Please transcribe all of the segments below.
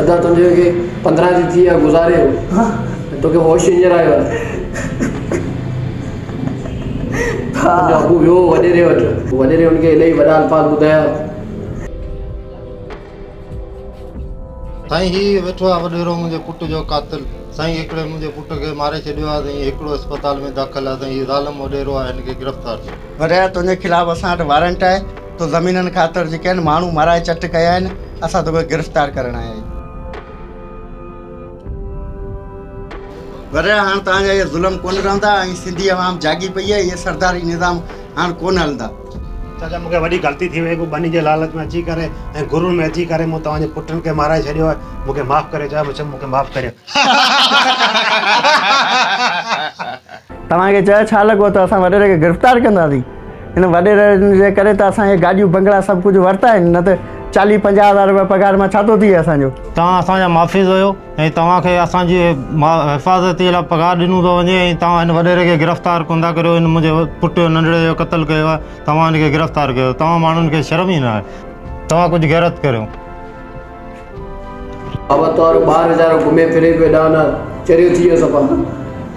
अदा तुझे के 15 दी थी गुजारे हो तो के होश इंजर आयो अबू यो वडेरे उनके इलाही वडा अल्फाज बुधाया साईं ही वेठो आहे वॾेरो मुंहिंजे पुट जो कातिल साईं हिकिड़े मुंहिंजे पुट खे मारे छॾियो आहे साईं हिकिड़ो अस्पताल में दाख़िल आहे साईं ज़ालिम वॾेरो आहे हिनखे गिरफ़्तार कयो वॾा तुंहिंजे ख़िलाफ़ु असां वटि वारंट आहे तो ज़मीननि ख़ातिर जेके आहिनि माण्हू माराए चट कया आहिनि असां तोखे गिरफ़्तार करणु आया आहियूं वॾा हाणे तव्हांजा इहे ज़ुल्म कोन रहंदा ऐं सिंधी अवाम जागी पई आहे इहे सरदारी निज़ाम हाणे कोन हलंदा चाचा मूंखे वॾी ग़लती थी वई बनी जे लालच में अची करे ऐं गुरू में अची करे मूं तव्हांजे पुटनि खे माराए छॾियो आहे मूंखे माफ़ु करे चयो मूंखे माफ़ु करियो तव्हांखे चयो छा लॻो त असां वॾेरे खे गिरफ़्तार कंदासीं हिन वॾेरे जे करे त असां इहे गाॾियूं बंगला सभु कुझु वरिता आहिनि न त 40-50 हज़ार रुपया पगार मां छा थो थिए असांजो तव्हां असांजा माफ़िज़ हुयो ऐं तव्हांखे असांजी हिफ़ाज़ती लाइ पगार ॾिनो थो वञे ऐं तव्हां हिन वॾेरे खे गिरफ़्तार कोन था करियो हिन मुंहिंजे पुट जो नंढड़े जो क़त्ल कयो आहे तव्हां हिनखे गिरफ़्तार कयो तव्हां माण्हुनि खे शर्म ई न आहे तव्हां कुझु गैरत करियो बाबा तोरो ॿार वीचारो घुमे फिरे पियो हेॾा न चरियो थी वियो सफ़ा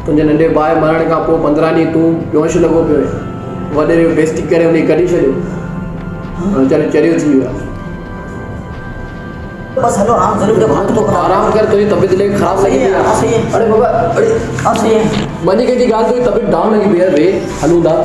तुंहिंजे नंढे भाउ मरण खां पोइ 15 ॾींहं तूं बेहोश लॻो पियो वॾेरे बेइज़ती करे उनखे कढी छॾियो वीचारो चरियो थी वियो आहे बस हेलो आराम जरूर देखो हाथ तो आराम कर तुझी तबीयत इलाही ख़राब लगी है हाँ सही है अरे बाबा अरे हाँ सही है मनी के गाल तुझी तबीयत डाउन लगी भैया रे हलूंदा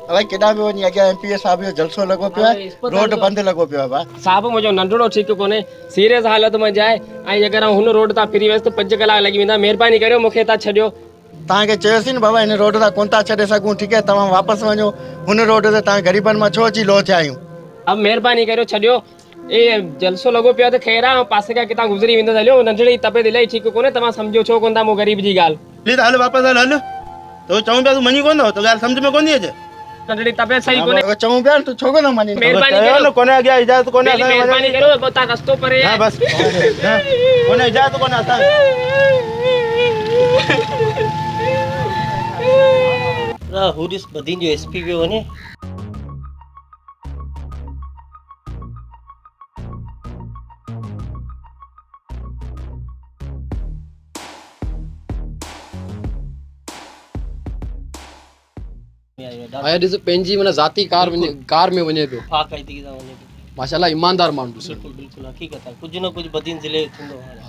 अलाए केॾा बि वञी अॻियां MP साहब जो जलसो लॻो पियो आहे रोड बंदि लॻो पियो आहे भाउ साहब मुंहिंजो नंढड़ो ठीकु कोन्हे सीरियस हालत में जाए ऐं अगरि हुन रोड तां फिरी वियसि त 5 कलाक लॻी वेंदा महिरबानी करियो मूंखे था छॾियो तव्हांखे चयोसीं न बाबा हिन रोड तां कोन था छॾे सघूं ठीकु आहे तव्हां वापसि वञो हुन रोड ते तव्हां ग़रीबनि मां छो अची लो थिया आहियूं अब महिरबानी करियो छॾियो ए जलसो लॻो पियो आहे त ख़ैर आहे पासे खां किथां गुज़री वेंदो हलियो नंढड़ी तबियत इलाही ठीकु कोन्हे तव्हां सम्झो छो कोन था मूं ग़रीब जी ॻाल्हि प्लीज़ हल वापसि हल तो चऊं पिया तूं मञी कोन थो त ॻाल्हि सम्झ में कोन थी अचे नंढड़ी तबियत सही कोन्हे चऊं पिया तूं छो कोन मञी महिरबानी करियो कोन्हे अॻियां इजाज़त कोन्हे महिरबानी करियो तव्हां रस्तो परे हा बसि कोन्हे इजाज़त कोन्हे असां हुरिस बदीन जो SP पियो वञे आया ॾिस पंहिंजी माना ज़ाती कार में वञे पियो बाक़ाइदगी सां वञे पियो माशाल्लाह ईमानदार माण्हू ॾिसो बिल्कुलु बिल्कुलु हक़ीक़त आहे कुझु न कुझु बदीन ज़िले थींदो हाणे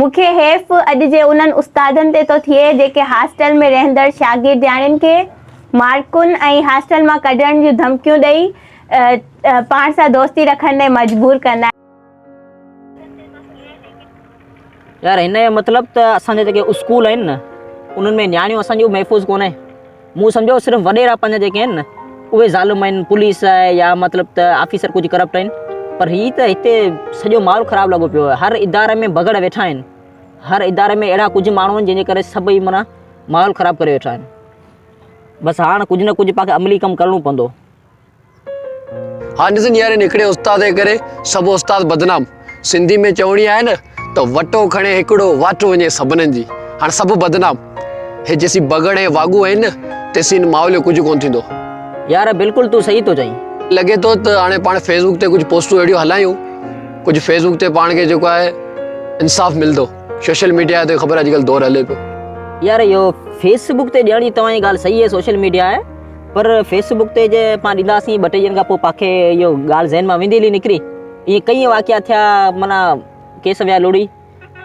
मूंखे हेफ़ अॼु जे उन्हनि उस्तादनि ते थो थिए जेके हॉस्टल में रहंदड़ शागिर्दियाणियुनि खे मार्कुनि ऐं हॉस्टल मां कढण जूं धमकियूं ॾेई पाण सां दोस्ती रखण लाइ मजबूर कंदा यार हिन जो मतिलबु त असांजा जेके स्कूल आहिनि न उन्हनि में नियाणियूं असांजूं महफ़ूज़ कोन्हे मूं सम्झो सिर्फ़ु वॾेरा पंज जेके आहिनि न उहे ज़ालिम आहिनि पुलिस आहे या मतिलबु त ऑफिसर कुझु करप्ट आहिनि पर हीअ त हिते सॼो माहौल ख़राबु लॻो पियो आहे हर इदारे में बगड़ वेठा आहिनि हर इदारे में अहिड़ा कुझु माण्हू आहिनि जंहिंजे करे सभई माना माहौल ख़राबु करे वेठा आहिनि बसि हाणे कुझु न कुझु पाण अमली कमु करिणो पवंदो हाँ ॾिसनि यार हिकिड़े उस्ताद जे करे सभु उस्ताद बदनाम सिंधी में चवणी आहे न त वटो खणे हिकिड़ो वाटो वञे सभिनीनि जी हाणे सभु बदनाम हे जेसी बगड़ ऐं वागू आहिनि न तेसी माहौल जो कुझु कोन थींदो यार बिल्कुलु तूं सही थो चईं लॻे थो त हाणे पाण फेसबुक ते कुझु पोस्टूं अहिड़ियूं हलायूं कुझु फेसबुक ते पाण खे जेको आहे इंसाफ़ मिलंदो सोशल मीडिया ते ख़बर अॼुकल्ह दौर हले पियो यार इहो फेसबुक ते ॾियण जी तव्हांजी ॻाल्हि सही आहे सोशल मीडिया आहे पर फेसबुक ते जे पाण ॾींदासीं 2 टे ॾींहंनि खां पोइ पाणखे इहो ॻाल्हि ज़हन मां वेंदी हली निकिरी इहे कई वाक़िया थिया माना केस विया लोड़ी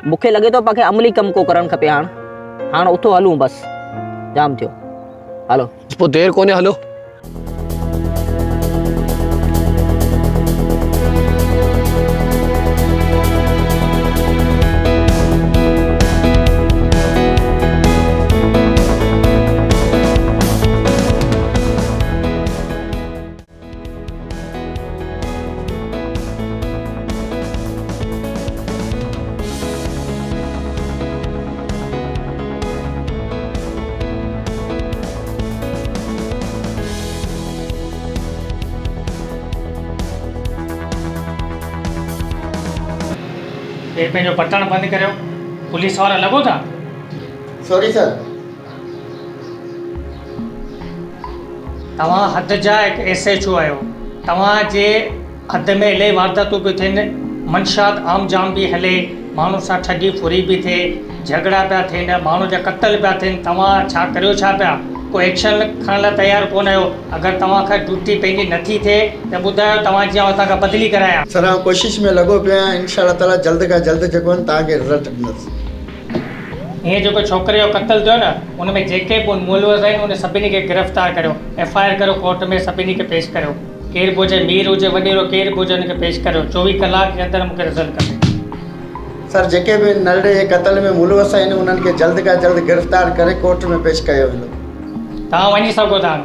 मूंखे लॻे थो पाण खे अमली कमु को करणु खपे। हाणे उथो हलूं, बसि जाम थियो, हलो। पोइ देरि कोन्हे, हलो। ये पंहिंजो पटण बंदि करियो, पुलिस वारा लॻो था। Sorry sir. तव्हां हद जा हिकु SHO आहियो, तव्हांजे हद में इलाही वारदातूं पियूं थियनि, मंशात आम जाम बि हले, माण्हू सां ठगी फुरी बि थिए, झगड़ा पिया थियनि, माण्हू जा क़त्ल पिया थियनि। तव्हां छा करियो छा पिया? कोई एक्शन खणण लाइ तयारु कोन आहियो। अगरि तव्हां खां ड्यूटी पंहिंजी नथी थिए त ॿुधायो, तव्हां जीअं हुतां खां बदिली करायां। सर आउं कोशिशि में लॻो पियो आहियां, इंशाअल्लाह ताला जल्द खां जल्द जेको आहे तव्हांखे रिज़ल्ट ॾींदुसि। हीअं जेको छोकिरे जो क़त्ल थियो न, उन में जेके बि मुलविस आहिनि उन सभिनी खे गिरफ़्तार करियो, FIR करियो, कोर्ट में सभिनी खे पेश करियो। केरु बि हुजे, मीर हुजे, वॾेरो केरु बि हुजे, हुनखे पेश करियो। 24 कलाक जे अंदरि मूंखे रिज़ल्ट खपे। सर जेके बि नलड़े जे क़त्ल में मुलविस आहिनि उन्हनि खे जल्द खां जल्द गिरफ़्तार करे कोर्ट में पेश कयो वेंदो। तव्हां वञी सघो था।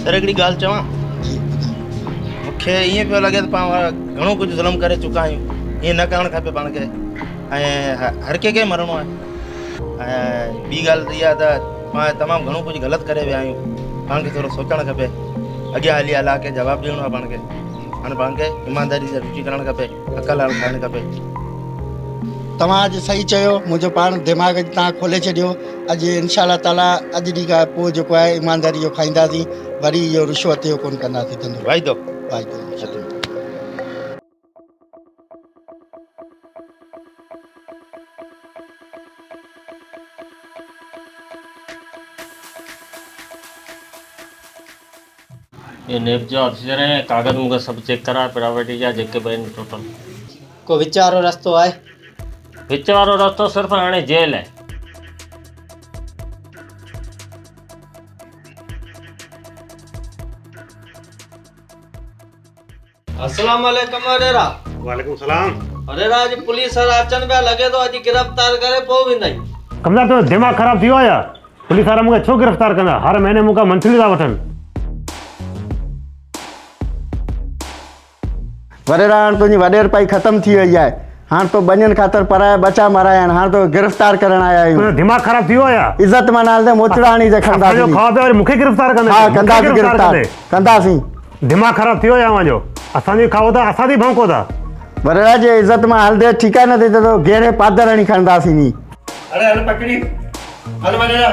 सर हिकिड़ी ॻाल्हि चवां, मूंखे ईअं पियो लॻे त पाण घणो कुझु ज़ुल्म करे चुका आहियूं। ईअं न करणु खपे पाण खे, ऐं हर कंहिंखे मरणो आहे। ऐं ॿी ॻाल्हि इहा त पाण तमामु घणो कुझु ग़लति करे विया आहियूं। पाण खे थोरो सोचणु खपे, अॻियां हली हला के जवाबु ॾियणो आहे पाण खे। हाणे पाण खे ईमानदारी सां ड्यूटी करणु खपे, अकल हाणे ठाहिणु खपे। तव्हां अॼु सही चयो, मुंहिंजो पाण दिमाग़ तव्हां खोले छॾियो। अॼु इंशाअल्लाह ताला अॼु ॾींहं खां पोइ जेको आहे ईमानदारी जो खाईंदासीं, वरी इहो रिश्वत जो कोन कंदासीं। धन्यवाद। वाइदो वाइदो। ये नेब जो ऑफिसर है, कागज़ मूंखे सभु चेक करा, प्राइवेटी जा जेके बि आहिनि टोटल। को विच वारो रस्तो आहे? विच वारो रस्तो सिर्फ़ु हाणे जेल आहे। अस्सलाम वालेकुम अरेरा। वालेकुम सलाम। अरेरा अॼु पुलिस वारा अचनि पिया, लॻे थो अॼु गिरफ़्तार करे पोइ वेंदा। कमला तो दिमाग़ ख़राब थी वियो आहे? पुलिस वारा मूंखे छो गिरफ़्तार कंदा? हर महीने मूंखां मंथली था वठनि। वॾेरा हाणे तुंहिंजी वॾेर पाई ख़तमु थी वई आहे। हाणे तो ॿनियनि ख़ातिर पराया बचा मराया आहिनि। हाणे तो गिरफ़्तार करण आया आहियूं। दिमाग़ ख़राब थी वियो आहे? इज़त मां नाल ते मोचड़ाणी जे खणंदासीं। खाओ पियो मूंखे गिरफ़्तार कंदा? हा कंदासीं, गिरफ़्तार कंदासीं। दिमाग़ ख़राब थी वियो आहे मुंहिंजो। असांजी खाओ था, असां थी भौंको था। वॾेरा जे इज़त मां हलंदे ठीकु आहे न, ते तो घेरे पादर हणी खणंदासीं नी। अरे हल पकड़ी, हल वॾेरा।